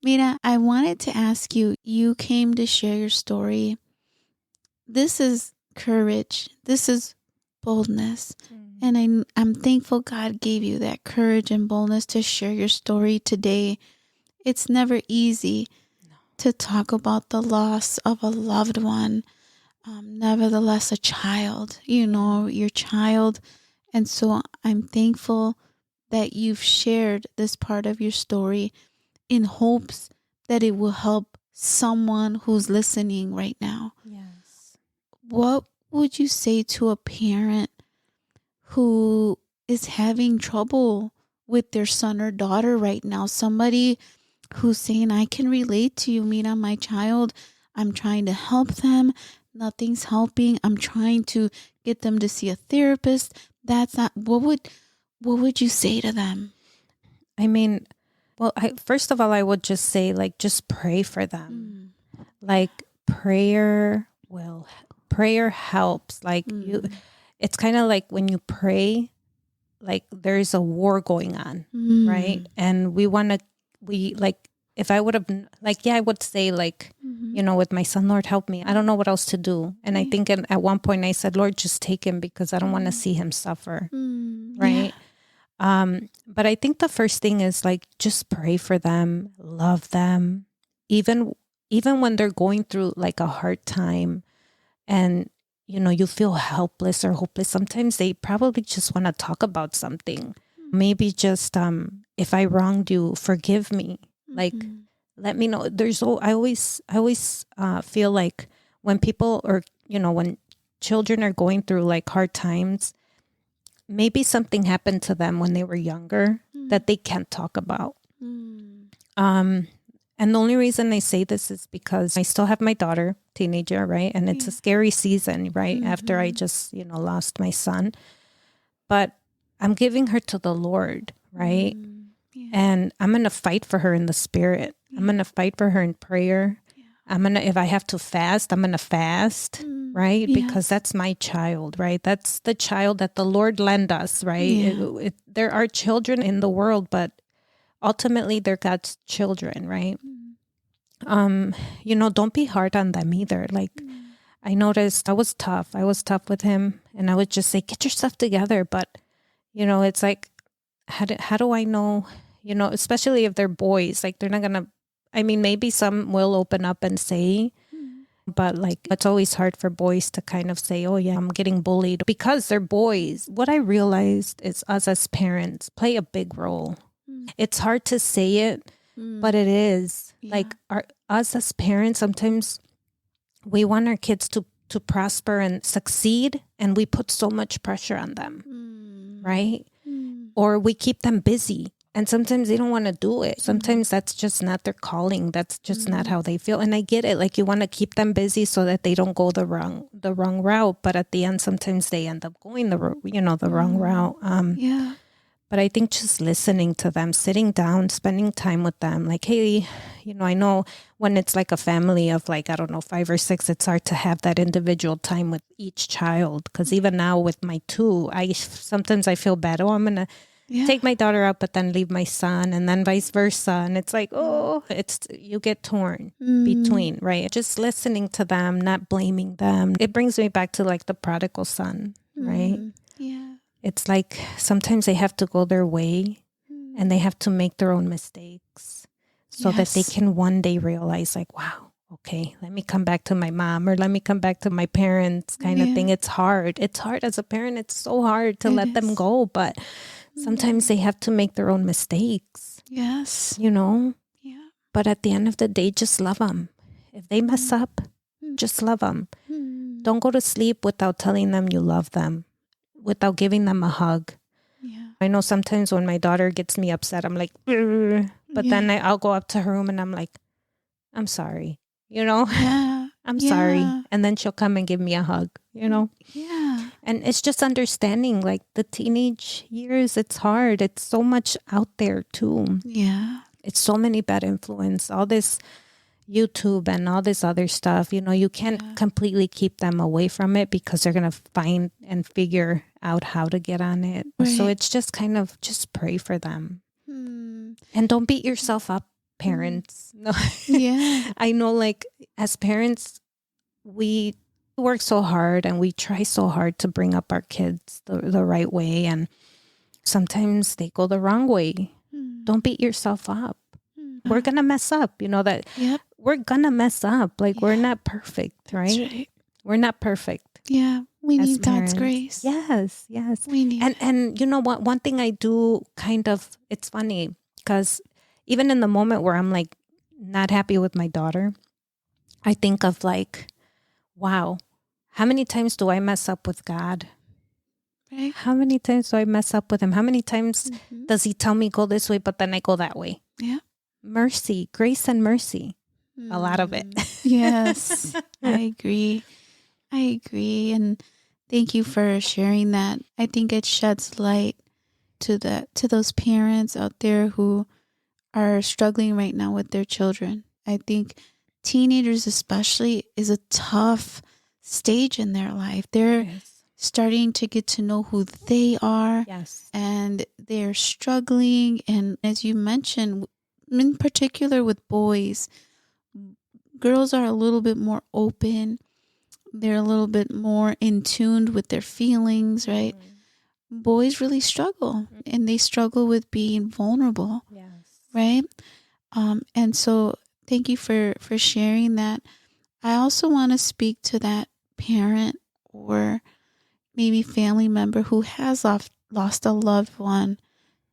Mira, I wanted to ask you, you came to share your story. This is courage. This is boldness. And I'm thankful God gave you that courage and boldness to share your story today. It's never easy to talk about the loss of a loved one. Nevertheless, a child, your child. And so I'm thankful that you've shared this part of your story in hopes that it will help someone who's listening right now. Yes. What would you say to a parent who is having trouble with their son or daughter right now? Somebody who's saying, I can relate to you, Mira, my child. I'm trying to help them. Nothing's helping. I'm trying to get them to see a therapist. That's not, what would you say to them? I mean, Well, first of all, I would just say, like, just pray for them. Mm. Like, prayer helps. Like, it's kind of like when you pray, like there's a war going on, right? And we like, if I would have, like, yeah, I would say, like, with my son, Lord, help me. I don't know what else to do. And I think at one point I said, Lord, just take him because I don't want to see him suffer. Right. But I think the first thing is, like, just pray for them, love them, even when they're going through like a hard time and, you feel helpless or hopeless. Sometimes they probably just want to talk about something. Maybe just, if I wronged you, forgive me. Like, let me know. I always feel like when people, or, when children are going through like hard times, maybe something happened to them when they were younger that they can't talk about. And the only reason I say this is because I still have my daughter, teenager, right? And it's a scary season, right? After I just, lost my son. But I'm giving her to the Lord, right? And I'm going to fight for her in the spirit. I'm going to fight for her in prayer. If I have to fast, I'm going to fast, right? Because that's my child, right? That's the child that the Lord lent us, right? There are children in the world, but ultimately they're God's children, right? Don't be hard on them either. Like, I noticed I was tough with him, and I would just say, get yourself together. But, it's like, how do I know, especially if they're boys, like, they're not going to, I mean, maybe some will open up and say, but like, it's always hard for boys to kind of say, oh yeah, I'm getting bullied because they're boys. What I realized is us as parents play a big role. It's hard to say it, but it is. Like, us as parents, sometimes we want our kids to prosper and succeed, and we put so much pressure on them, right? Or we keep them busy. And sometimes they don't want to do it. Sometimes that's just not their calling. That's just not how they feel. And I get it. Like, you want to keep them busy so that they don't go the wrong route. But at the end, sometimes they end up going the wrong route. But I think just listening to them, sitting down, spending time with them. Like, hey, I know when it's like a family of, like, I don't know, 5 or 6, it's hard to have that individual time with each child. Because even now with my 2, sometimes I feel bad. Oh, I'm going to take my daughter out, but then leave my son, and then vice versa. And it's like, you get torn between, right? Just listening to them, not blaming them. It brings me back to like the prodigal son, right? It's like sometimes they have to go their way and they have to make their own mistakes so that they can one day realize, like, wow, okay, let me come back to my mom, or let me come back to my parents, kind of thing. It's hard. It's hard as a parent. It's so hard to let them go, but sometimes they have to make their own mistakes. Yes. But at the end of the day, just love them. If they mess up, just love them. Don't go to sleep without telling them you love them, without giving them a hug. I know sometimes when my daughter gets me upset, I'm like, but then I'll go up to her room and I'm like, I'm sorry, I'm sorry. And then she'll come and give me a hug, And it's just understanding, like, the teenage years, it's hard. It's so much out there too. It's so many bad influence, all this YouTube and all this other stuff. You can't completely keep them away from it because they're going to find and figure out how to get on it. Right. So it's just kind of just pray for them. And don't beat yourself up, parents. No. I know, like, as parents, we work so hard and we try so hard to bring up our kids the right way. And sometimes they go the wrong way. Don't beat yourself up. We're going to mess up, that we're going to mess up. Like, we're not perfect, right? We're not perfect. We need God's grace. Yes. We need and you know what? One thing I do it's funny because even in the moment where I'm like not happy with my daughter, I think of like, wow, how many times do I mess up with God? Right. How many times do I mess up with him? How many times does he tell me go this way, but then I go that way? Mercy, grace and mercy. A lot of it. Yes, I agree. And thank you for sharing that. I think it sheds light to those parents out there who are struggling right now with their children. I think teenagers especially is a tough stage in their life. They're starting to get to know who they are. Yes. And they're struggling. And as you mentioned, in particular with boys, girls are a little bit more open. They're a little bit more in tune with their feelings, right? Boys really struggle, and they struggle with being vulnerable, right? And so thank you for sharing that. I also want to speak to that parent or maybe family member who has lost a loved one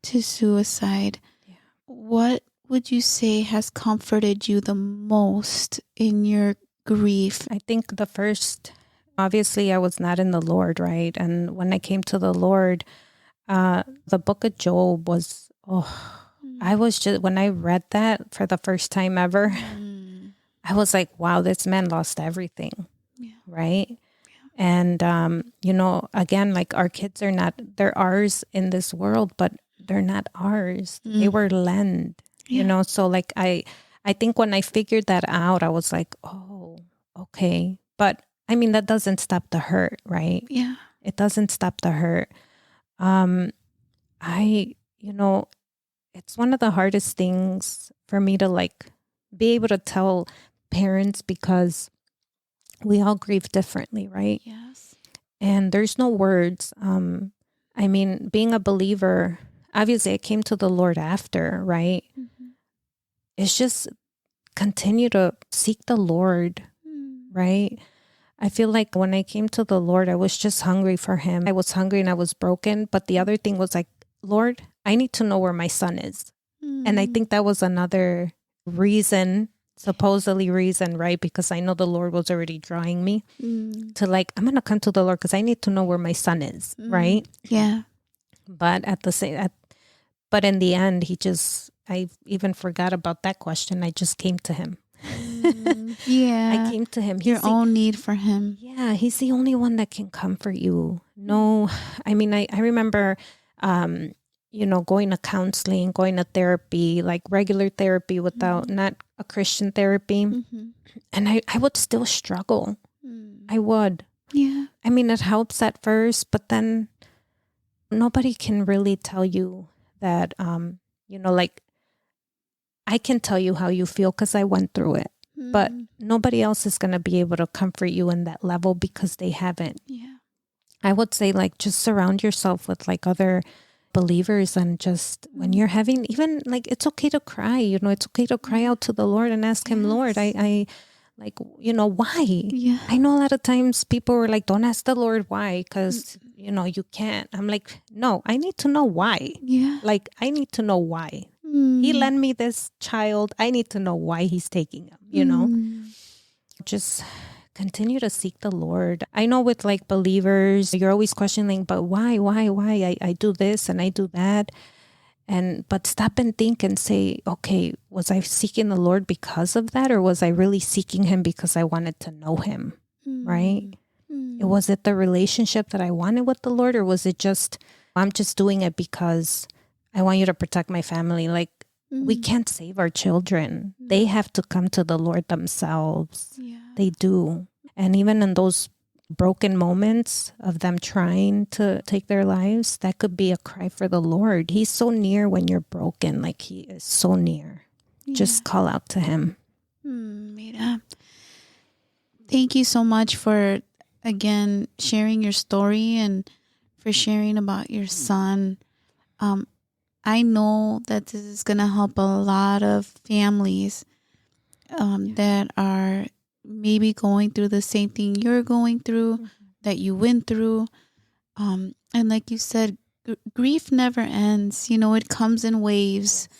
to suicide. Yeah. What would you say has comforted you the most in your grief? I think the first, obviously, I was not in the Lord, right? And when I came to the Lord, the book of Job was, I was just, when I read that for the first time ever, I was like, wow, this man lost everything, right? And, again, like our kids are not, they're ours in this world, but they're not ours. They were lent, so like, I think when I figured that out, I was like, oh, okay. But I mean, that doesn't stop the hurt, right? Yeah. It doesn't stop the hurt. It's one of the hardest things for me to like be able to tell parents because we all grieve differently, right? Yes. And there's no words. I mean, being a believer, obviously I came to the Lord after, right? It's just continue to seek the Lord, right? I feel like when I came to the Lord, I was just hungry for him. I was hungry and I was broken. But the other thing was like, Lord, I need to know where my son is. And I think that was another supposedly reason, right? Because I know the Lord was already drawing me to like, I'm going to come to the Lord because I need to know where my son is, right? Yeah. But but in the end, I even forgot about that question. I just came to him. Yeah. I came to him. Your own need for him. Yeah. He's the only one that can comfort you. No, I mean, I remember, going to counseling, going to therapy, like regular therapy without not a Christian therapy. And I would still struggle. I would. Yeah. I mean, it helps at first, but then nobody can really tell you that, like I can tell you how you feel because I went through it, but nobody else is going to be able to comfort you in that level because they haven't. Yeah. I would say like just surround yourself with like other believers, and just when you're having, even like, it's okay to cry, it's okay to cry out to the Lord and ask him, Lord, I like, why? Yeah. I know a lot of times people were like, don't ask the Lord why, because you can't. I'm like, no, I need to know why. Yeah. Like, I need to know why. He lent me this child. I need to know why he's taking him, Just continue to seek the Lord. I know with like believers, you're always questioning, but why? I do this and I do that. But stop and think and say, okay, was I seeking the Lord because of that? Or was I really seeking him because I wanted to know him? Right? Was it the relationship that I wanted with the Lord? Or was it just, I'm just doing it because I want you to protect my family? Like, we can't save our children. They have to come to the Lord themselves. Yeah. They do. And even in those broken moments of them trying to take their lives, that could be a cry for the Lord. He's so near when you're broken. Like, he is so near. Yeah. Just call out to him. Mira, thank you so much for, again, sharing your story and for sharing about your son. I know that this is going to help a lot of families that are maybe going through the same thing you're going through, that you went through. And like you said, grief never ends. It comes in waves.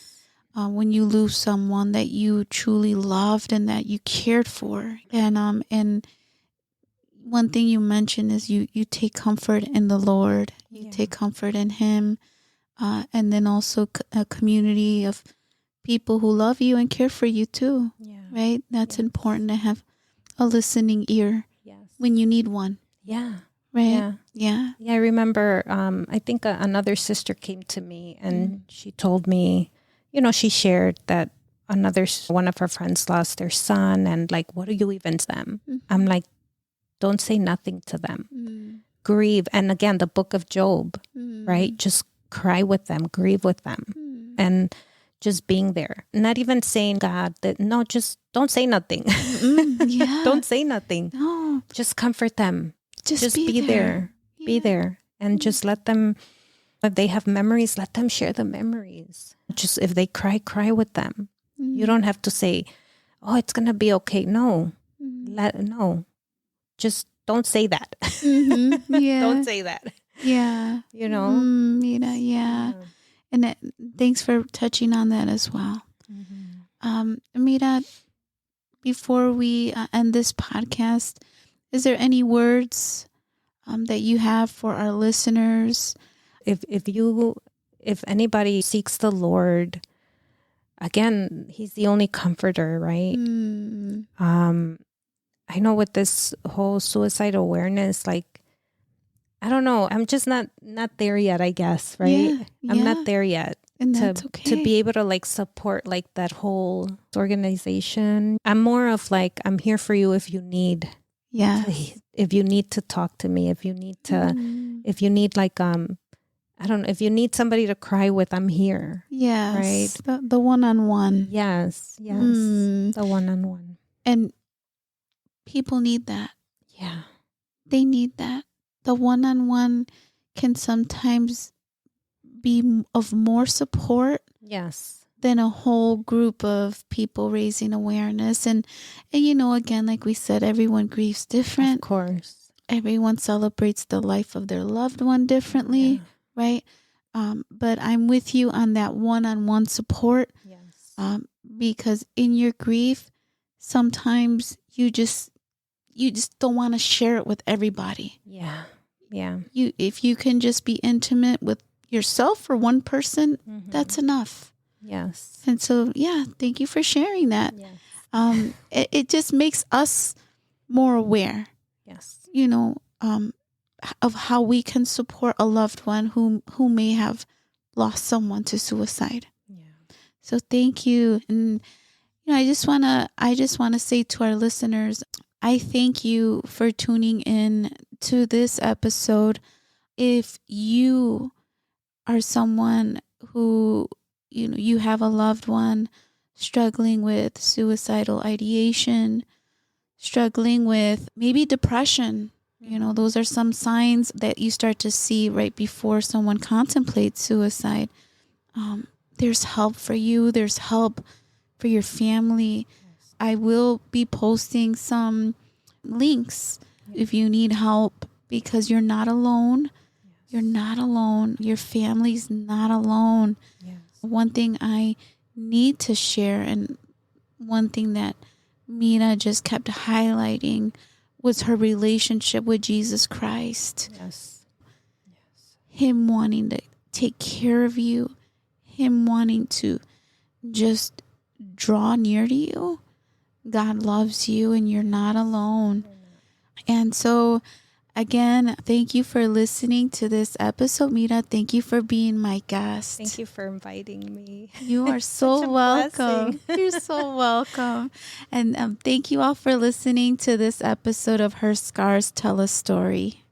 When you lose someone that you truly loved and that you cared for. And one thing you mentioned is you take comfort in the Lord. You take comfort in him. And then also a community of people who love you and care for you too. Yeah. Right? That's important to have a listening ear when you need one. Yeah. Right? Yeah. I remember, I think another sister came to me and she told me, she shared that one of her friends lost their son, and like, what do you even to them? I'm like, don't say nothing to them. Grieve. And again, the book of Job, right? Just cry with them, grieve with them, and just being there. Not even saying, God, that no, just don't say nothing. Yeah. Don't say nothing. No. Just comfort them. Just be there. Yeah. Be there. And just let them, if they have memories, let them share the memories. Just if they cry with them. You don't have to say, oh, it's going to be okay. No. No. Just don't say that. Yeah. Don't say that. Yeah. Mira, yeah. And thanks for touching on that as well. Mira, before we end this podcast, is there any words that you have for our listeners? If anybody seeks the Lord, again, He's the only comforter, right? I know with this whole suicide awareness, like, I don't know, I'm just not there yet, I guess, right? Yeah. I'm not there yet. And that's okay. To be able to like support like that whole organization. I'm more of like, I'm here for you if you need. Yeah. If you need to talk to me, if you need to, if you need like, I don't know, if you need somebody to cry with, I'm here. Yes. Right. The one-on-one. Yes. The one-on-one. And people need that. Yeah. They need that. The one-on-one can sometimes be of more support. Yes. Than a whole group of people raising awareness. And again, like we said, everyone grieves different. Of course. Everyone celebrates the life of their loved one differently, right? But I'm with you on that one-on-one support. Yes. Because in your grief, sometimes you just don't want to share it with everybody. Yeah. Yeah. If you can just be intimate with yourself or one person, that's enough. Yes. And so, thank you for sharing that. Yes. It just makes us more aware. Yes. Of how we can support a loved one who may have lost someone to suicide. Yeah. So thank you. And I just wanna say to our listeners, I thank you for tuning in to this episode. If you are someone who you have a loved one struggling with suicidal ideation, struggling with maybe depression, those are some signs that you start to see right before someone contemplates suicide. There's help for you. There's help for your family. I will be posting some links if you need help, because you're not alone. You're not alone. Your family's not alone. Yes. One thing I need to share, and one thing that Mira just kept highlighting, was her relationship with Jesus Christ. Yes. Him wanting to take care of you. Him wanting to just draw near to you. God loves you and you're not alone. And so, again, thank you for listening to this episode. Mira, thank you for being my guest. Thank you for inviting me. You are so welcome. You're so welcome. And thank you all for listening to this episode of Her Scars Tell a Story.